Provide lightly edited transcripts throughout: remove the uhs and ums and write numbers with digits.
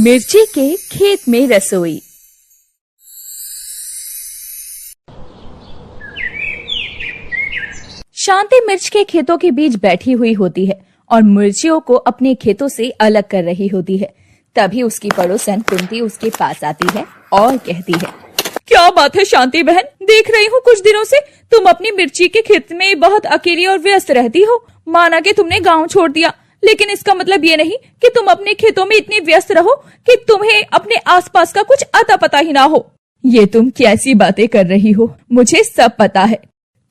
मिर्ची के खेत में रसोई। शांति मिर्च के खेतों के बीच बैठी हुई होती है और मिर्चियों को अपने खेतों से अलग कर रही होती है। तभी उसकी पड़ोसन कुंती उसके पास आती है और कहती है, क्या बात है शांति बहन, देख रही हूँ कुछ दिनों से तुम अपनी मिर्ची के खेत में बहुत अकेली और व्यस्त रहती हो। माना कि तुमने गांव छोड़ दिया, लेकिन इसका मतलब ये नहीं कि तुम अपने खेतों में इतनी व्यस्त रहो कि तुम्हें अपने आसपास का कुछ अता पता ही ना हो। ये तुम कैसी बातें कर रही हो, मुझे सब पता है।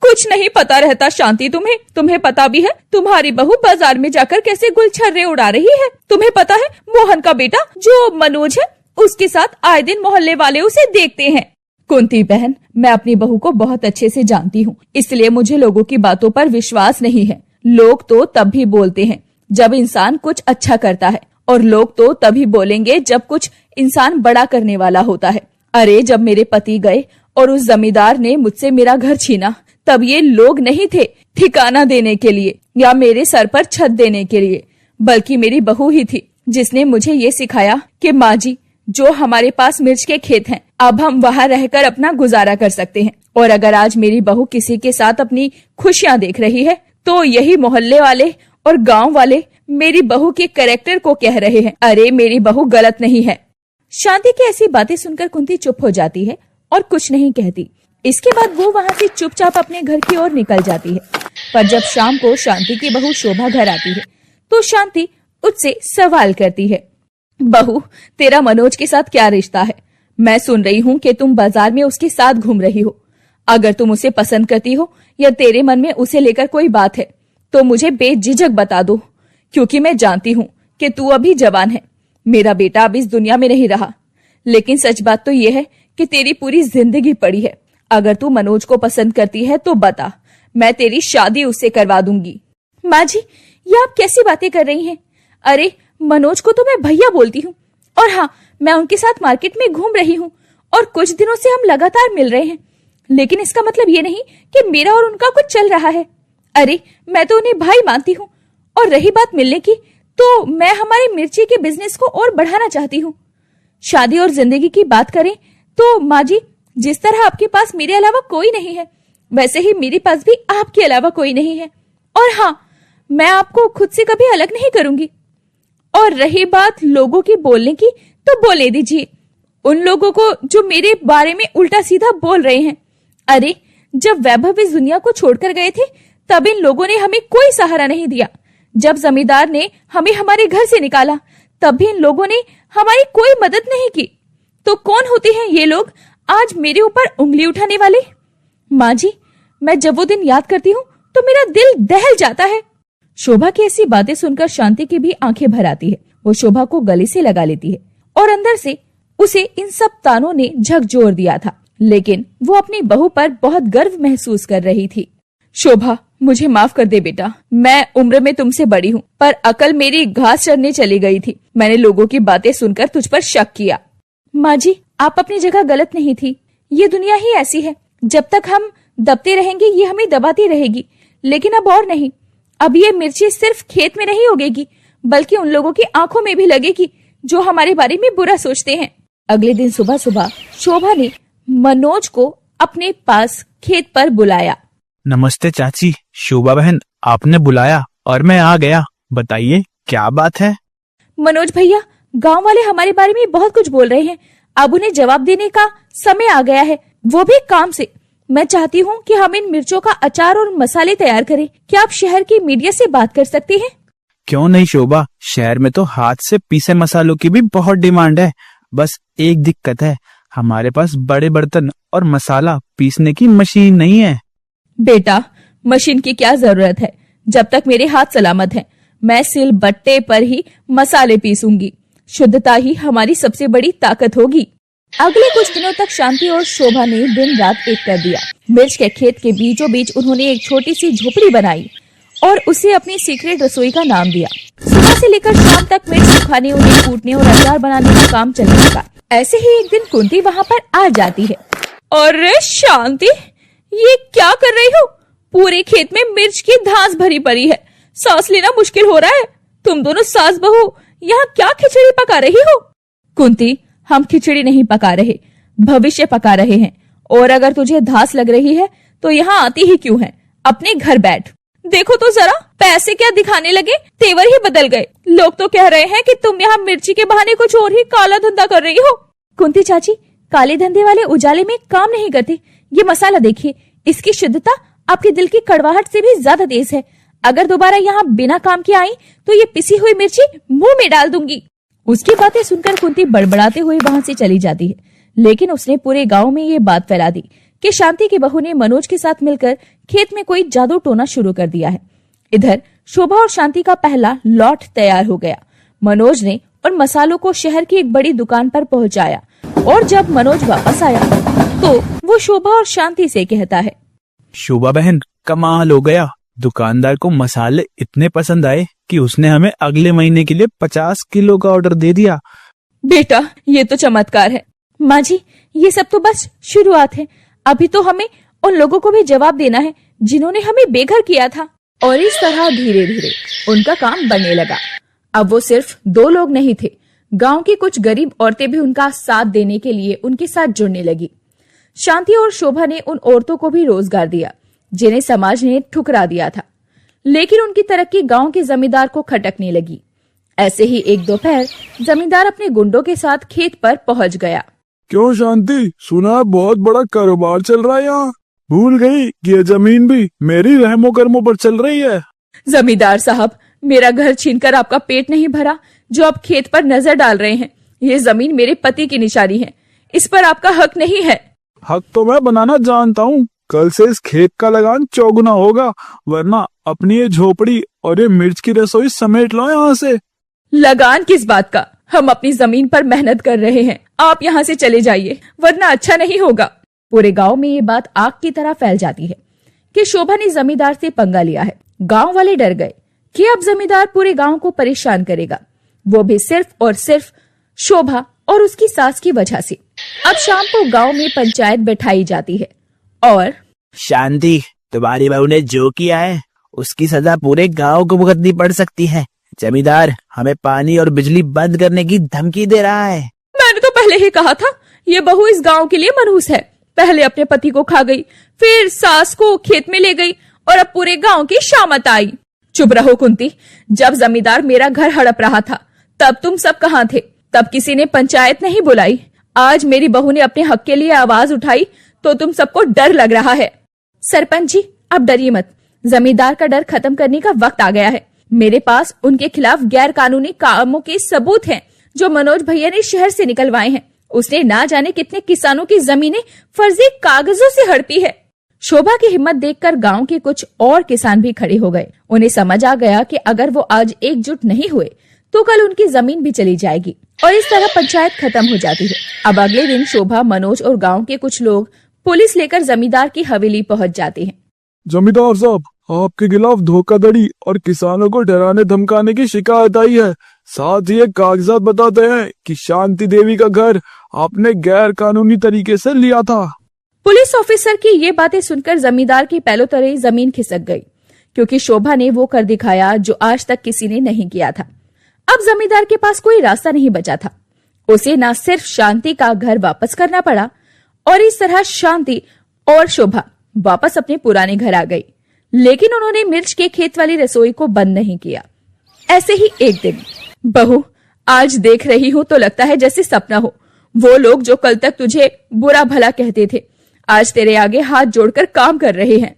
कुछ नहीं पता रहता शांति तुम्हें पता भी है तुम्हारी बहू बाजार में जाकर कैसे गुलछर्रे उड़ा रही है। तुम्हें पता है मोहन का बेटा जो मनोज है, उसके साथ आए दिन मोहल्ले वाले उसे देखते हैं। कुंती बहन, मैं अपनी बहू को बहुत अच्छे से जानती हूँ, इसलिए मुझे लोगों की बातों पर विश्वास नहीं है। लोग तो तब भी बोलते हैं जब इंसान कुछ अच्छा करता है, और लोग तो तभी बोलेंगे जब कुछ इंसान बड़ा करने वाला होता है। अरे जब मेरे पति गए और उस जमींदार ने मुझसे मेरा घर छीना, तब ये लोग नहीं थे ठिकाना देने के लिए या मेरे सर पर छत देने के लिए, बल्कि मेरी बहू ही थी जिसने मुझे ये सिखाया कि माँ जी, जो हमारे पास मिर्च के खेत हैं, अब हम वहाँ रहकर अपना गुजारा कर सकते हैं। और अगर आज मेरी बहू किसी के साथ अपनी खुशियाँ देख रही है, तो यही मोहल्ले वाले और गांव वाले मेरी बहू के कैरेक्टर को कह रहे हैं। अरे मेरी बहू गलत नहीं है। शांति की ऐसी बातें सुनकर कुंती चुप हो जाती है और कुछ नहीं कहती। इसके बाद वो वहाँ से चुपचाप अपने घर की ओर निकल जाती है। पर जब शाम को शांति की बहू शोभा घर आती है, तो शांति उससे सवाल करती है, बहू, तेरा मनोज के साथ क्या रिश्ता है? मैं सुन रही हूँ कि तुम बाजार में उसके साथ घूम रही हो। अगर तुम उसे पसंद करती हो या तेरे मन में उसे लेकर कोई बात है, तो मुझे बेझिझक बता दो, क्योंकि मैं जानती हूँ कि तू अभी जवान है। मेरा बेटा अब इस दुनिया में नहीं रहा, लेकिन सच बात तो ये है कि तेरी पूरी जिंदगी पड़ी है। अगर तू मनोज को पसंद करती है तो बता, मैं तेरी शादी उससे करवा दूंगी। माँ जी, ये आप कैसी बातें कर रही हैं? अरे मनोज को तो मैं भैया बोलती हूँ, और हाँ, मैं उनके साथ मार्केट में घूम रही हूँ और कुछ दिनों से हम लगातार मिल रहे हैं, लेकिन इसका मतलब ये नहीं कि मेरा और उनका कुछ चल रहा है। अरे मैं तो उन्हें भाई मानती हूँ, और रही बात मिलने की, तो मैं हमारे मिर्ची के बिजनेस को और बढ़ाना चाहती हूँ। शादी और जिंदगी की बात करें तो माँ जी, जिस तरह आपके पास मेरे अलावा कोई नहीं है, वैसे ही मेरे पास भी आपके अलावा कोई नहीं है। और हाँ, मैं आपको खुद से कभी अलग नहीं करूंगी। और रही बात लोगों की बोलने की, तो बोले दीजिए उन लोगों को जो मेरे बारे में उल्टा सीधा बोल रहे हैं। अरे जब वैभव इस दुनिया को छोड़कर गए थे, तब इन लोगों ने हमें कोई सहारा नहीं दिया। जब जमींदार ने हमें हमारे घर से निकाला, तब भी इन लोगों ने हमारी कोई मदद नहीं की। तो कौन होते हैं ये लोग आज मेरे ऊपर उंगली उठाने वाले? माँ जी, मैं जब वो दिन याद करती हूँ तो मेरा दिल दहल जाता है। शोभा की ऐसी बातें सुनकर शांति की भी आंखें भर आती है। वो शोभा को गले से लगा लेती है और अंदर से उसे इन सब तानों ने झकझोर दिया था, लेकिन वो अपनी बहू पर बहुत गर्व महसूस कर रही थी। शोभा, मुझे माफ कर दे बेटा, मैं उम्र में तुमसे बड़ी हूँ, पर अकल मेरी घास चरने चली गई थी। मैंने लोगों की बातें सुनकर तुझ पर शक किया। माँ जी, आप अपनी जगह गलत नहीं थी। ये दुनिया ही ऐसी है, जब तक हम दबते रहेंगे ये हमें दबाती रहेगी। लेकिन अब और नहीं, अब ये मिर्ची सिर्फ खेत में नहीं उगेगी, बल्कि उन लोगों की आंखों में भी लगेगी जो हमारे बारे में बुरा सोचते हैं। अगले दिन सुबह सुबह शोभा ने मनोज को अपने पास खेत पर बुलाया। नमस्ते चाची। शोभा बहन, आपने बुलाया और मैं आ गया। बताइए क्या बात है? मनोज भैया, गांव वाले हमारे बारे में बहुत कुछ बोल रहे हैं। अब उन्हें जवाब देने का समय आ गया है, वो भी काम से। मैं चाहती हूँ कि हम इन मिर्चों का अचार और मसाले तैयार करें। क्या आप शहर की मीडिया से बात कर सकते हैं? क्यों नहीं शोभा, शहर में तो हाथ से पीसे मसालों की भी बहुत डिमांड है। बस एक दिक्कत है, हमारे पास बड़े बर्तन और मसाला पीसने की मशीन नहीं है। बेटा, मशीन की क्या जरूरत है? जब तक मेरे हाथ सलामत हैं, मैं सिल बट्टे पर ही मसाले पीसूंगी। शुद्धता ही हमारी सबसे बड़ी ताकत होगी। अगले कुछ दिनों तक शांति और शोभा ने दिन रात एक कर दिया। मिर्च के खेत के बीचों बीच उन्होंने एक छोटी सी झोपड़ी बनाई और उसे अपनी सीक्रेट रसोई का नाम दिया। सुबह से लेकर शाम तक मिर्च सुखाने, उन्हें कूटने और अचार बनाने का काम चलने लगा। ऐसे ही एक दिन कुंती वहाँ पर आ जाती है। और शांति, ये क्या कर रही हो? पूरे खेत में मिर्च की धांस भरी पड़ी है, सांस लेना मुश्किल हो रहा है। तुम दोनों सास बहू यहाँ क्या खिचड़ी पका रही हो? कुंती, हम खिचड़ी नहीं पका रहे, भविष्य पका रहे हैं। और अगर तुझे धास लग रही है तो यहाँ आती ही क्यों है? अपने घर बैठ। देखो तो जरा, पैसे क्या दिखाने लगे, तेवर ही बदल गए। लोग तो कह रहे हैं कि तुम यहाँ मिर्ची के बहाने कुछ और ही काला धंधा कर रही हो। कुंती चाची, काले धंधे वाले उजाले में काम नहीं करते। ये मसाला देखिए, इसकी शुद्धता आपके दिल की कड़वाहट से भी ज्यादा तेज है। अगर दोबारा यहाँ बिना काम के आई तो ये पिसी हुई मिर्ची मुंह में डाल दूंगी। उसकी बातें सुनकर कुंती बड़बड़ाते हुए वहाँ से चली जाती है। लेकिन उसने पूरे गांव में ये बात फैला दी कि शांति की बहू ने मनोज के साथ मिलकर खेत में कोई जादू टोना शुरू कर दिया है। इधर शोभा और शांति का पहला लॉट तैयार हो गया। मनोज ने और मसालों को शहर की एक बड़ी दुकान पर पहुंचाया और जब मनोज वापस आया तो वो शोभा और शांति से कहता है, शोभा बहन, कमाल हो गया। दुकानदार को मसाले इतने पसंद आए कि उसने हमें अगले महीने के लिए 50 किलो का ऑर्डर दे दिया। बेटा, ये तो चमत्कार है। माँ जी, ये सब तो बस शुरुआत है। अभी तो हमें उन लोगों को भी जवाब देना है जिन्होंने हमें बेघर किया था। और इस तरह धीरे धीरे उनका काम बढ़ने लगा। अब वो सिर्फ 2 लोग नहीं थे, गांव की कुछ गरीब औरतें भी उनका साथ देने के लिए उनके साथ जुड़ने लगी। शांति और शोभा ने उन औरतों को भी रोजगार दिया जिन्हें समाज ने ठुकरा दिया था। लेकिन उनकी तरक्की गांव के जमींदार को खटकने लगी। ऐसे ही एक दोपहर जमींदार अपने गुंडों के साथ खेत पर पहुंच गया। क्यों शांति, सुना बहुत बड़ा कारोबार चल रहा है यहाँ? भूल गई कि ये जमीन भी मेरी रहमो कर्मों पर चल रही है। जमींदार साहब, मेरा घर छीनकर आपका पेट नहीं भरा जो आप खेत पर नजर डाल रहे हैं। ये जमीन मेरे पति की निशानी है, इस पर आपका हक नहीं है। हक तो मैं बनाना जानता हूँ। कल से इस खेत का लगान चौगुना होगा, वरना अपनी ये झोपड़ी और ये मिर्च की रसोई समेट लो यहाँ से। लगान किस बात का? हम अपनी जमीन पर मेहनत कर रहे हैं। आप यहाँ से चले जाइए, वरना अच्छा नहीं होगा। पूरे गांव में ये बात आग की तरह फैल जाती है कि शोभा ने जमींदार से पंगा लिया है। गांव वाले डर गए कि अब जमींदार पूरे गांव को परेशान करेगा, वो भी सिर्फ और सिर्फ शोभा और उसकी सास की वजह से। अब शाम को गांव में पंचायत बैठाई जाती है और शांति, तुम्हारी बहू ने जो किया है उसकी सजा पूरे गांव को भुगतनी पड़ सकती है। जमींदार हमें पानी और बिजली बंद करने की धमकी दे रहा है। मैंने तो पहले ही कहा था, ये बहू इस गांव के लिए मनहूस है। पहले अपने पति को खा गई, फिर सास को खेत में ले गई और अब पूरे गांव की शामत आई। चुप रहो कुंती, जब जमींदार मेरा घर हड़प रहा था तब तुम सब कहाँ थे? तब किसी ने पंचायत नहीं बुलाई। आज मेरी बहू ने अपने हक के लिए आवाज उठाई तो तुम सबको डर लग रहा है। सरपंच जी, अब डरिए मत। जमींदार का डर खत्म करने का वक्त आ गया है। मेरे पास उनके खिलाफ गैर कानूनी कामों के सबूत हैं जो मनोज भैया ने शहर से निकलवाए हैं। उसने ना जाने कितने किसानों की जमीनें फर्जी कागजों से हड़पी है। शोभा की हिम्मत देखकर गांव के कुछ और किसान भी खड़े हो गए। उन्हें समझ आ गया कि अगर वो आज एकजुट नहीं हुए तो कल उनकी जमीन भी चली जाएगी और इस तरह पंचायत खत्म हो जाती है। अब अगले दिन शोभा, मनोज और गांव के कुछ लोग पुलिस लेकर जमींदार की हवेली पहुंच जाते हैं। जमींदार साहब, आपके खिलाफ धोखाधड़ी और किसानों को डराने धमकाने की शिकायत आई है। साथ ही कागजात बताते हैं कि शांति देवी का घर आपने गैर कानूनी तरीके से लिया था। पुलिस ऑफिसर की ये बातें सुनकर जमींदार की पैरों तले जमीन खिसक गई, क्योंकि शोभा ने वो कर दिखाया जो आज तक किसी ने नहीं किया था। अब जमींदार के पास कोई रास्ता नहीं बचा था। उसे न सिर्फ शांति का घर वापस करना पड़ा और इस तरह शांति और शोभा वापस अपने पुराने घर आ गई। लेकिन उन्होंने मिर्च के खेत वाली रसोई को बंद नहीं किया। ऐसे ही एक दिन, बहू, आज देख रही हूँ तो लगता है जैसे सपना हो। वो लोग जो कल तक तुझे बुरा भला कहते थे, आज तेरे आगे हाथ जोड़कर काम कर रहे हैं।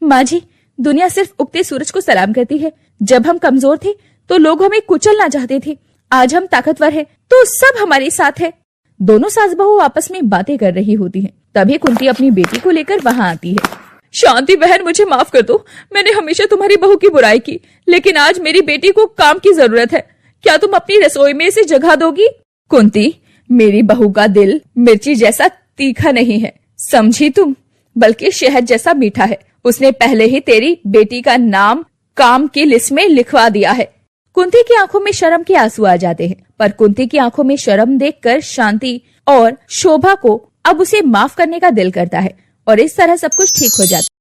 माँ जी, दुनिया सिर्फ उगते सूरज को सलाम करती है। जब हम कमजोर थे तो लोग हमें कुचलना चाहते थे, आज हम ताकतवर हैं तो सब हमारे साथ है। दोनों सास बहू आपस में बातें कर रही होती हैं। तभी कुंती अपनी बेटी को लेकर वहाँ आती है। शांति बहन, मुझे माफ कर दो, मैंने हमेशा तुम्हारी बहू की बुराई की, लेकिन आज मेरी बेटी को काम की जरूरत है। क्या तुम अपनी रसोई में इसे जगह दोगी? कुंती, मेरी बहू का दिल मिर्ची जैसा तीखा नहीं है, समझी तुम, बल्कि शहद जैसा मीठा है। उसने पहले ही तेरी बेटी का नाम काम की लिस्ट में लिखवा दिया है। कुंती की आंखों में शर्म के आंसू आ जाते हैं, पर कुंती की आंखों में शर्म देखकर शांति और शोभा को अब उसे माफ करने का दिल करता है और इस तरह सब कुछ ठीक हो जाता है।